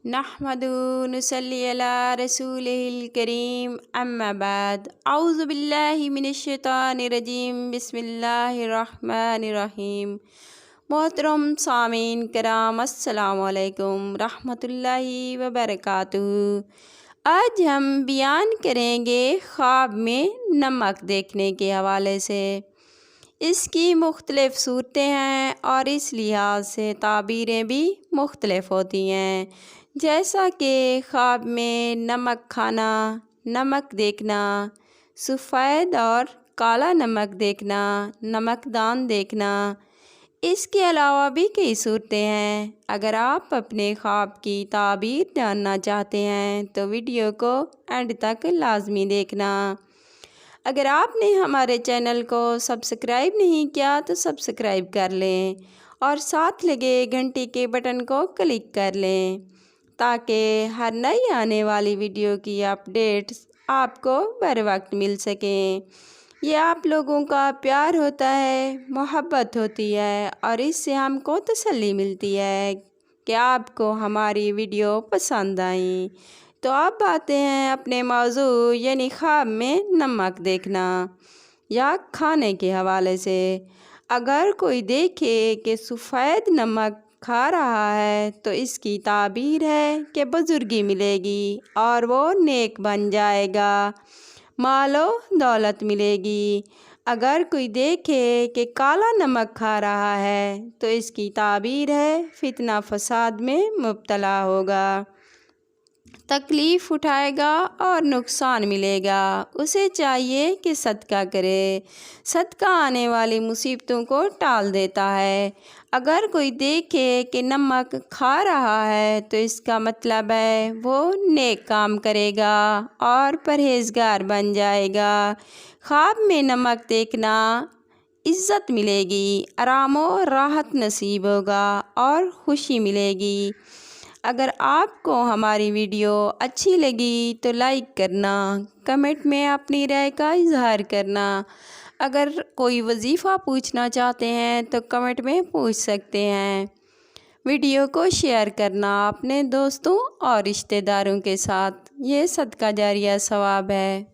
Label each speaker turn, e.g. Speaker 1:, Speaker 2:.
Speaker 1: نحمدو نصلی علی رسولہ الکریم اما بعد اعوذ باللہ من الشیطان الرجیم بسم اللہ الرحمن الرحیم۔ محترم سامعین کرام السلام علیکم رحمۃ اللہ وبرکاتہ۔ آج ہم بیان کریں گے خواب میں نمک دیکھنے کے حوالے سے۔ اس کی مختلف صورتیں ہیں اور اس لحاظ سے تعبیریں بھی مختلف ہوتی ہیں، جیسا کہ خواب میں نمک کھانا، نمک دیکھنا، سفید اور کالا نمک دیکھنا، نمک دان دیکھنا۔ اس کے علاوہ بھی کئی صورتیں ہیں۔ اگر آپ اپنے خواب کی تعبیر جاننا چاہتے ہیں تو ویڈیو کو اینڈ تک لازمی دیکھنا۔ اگر آپ نے ہمارے چینل کو سبسکرائب نہیں کیا تو سبسکرائب کر لیں اور ساتھ لگے گھنٹی کے بٹن کو کلک کر لیں تاکہ ہر نئی آنے والی ویڈیو کی اپڈیٹس آپ کو بر وقت مل سکیں۔ یہ آپ لوگوں کا پیار ہوتا ہے، محبت ہوتی ہے اور اس سے ہم کو تسلی ملتی ہے کہ آپ کو ہماری ویڈیو پسند آئیں۔ تو اب آتے ہیں اپنے موضوع یعنی خواب میں نمک دیکھنا یا کھانے کے حوالے سے۔ اگر کوئی دیکھے کہ سفید نمک کھا رہا ہے تو اس کی تعبیر ہے کہ بزرگی ملے گی اور وہ نیک بن جائے گا، مال و دولت ملے گی۔ اگر کوئی دیکھے کہ کالا نمک کھا رہا ہے تو اس کی تعبیر ہے فتنہ فساد میں مبتلا ہوگا، تکلیف اٹھائے گا اور نقصان ملے گا۔ اسے چاہیے کہ صدقہ کرے، صدقہ آنے والی مصیبتوں کو ٹال دیتا ہے۔ اگر کوئی دیکھے کہ نمک کھا رہا ہے تو اس کا مطلب ہے وہ نیک کام کرے گا اور پرہیزگار بن جائے گا۔ خواب میں نمک دیکھنا، عزت ملے گی، آرام و راحت نصیب ہوگا اور خوشی ملے گی۔ اگر آپ کو ہماری ویڈیو اچھی لگی تو لائک کرنا، کمنٹ میں اپنی رائے کا اظہار کرنا۔ اگر کوئی وظیفہ پوچھنا چاہتے ہیں تو کمنٹ میں پوچھ سکتے ہیں۔ ویڈیو کو شیئر کرنا اپنے دوستوں اور رشتہ داروں کے ساتھ، یہ صدقہ جاریہ ثواب ہے۔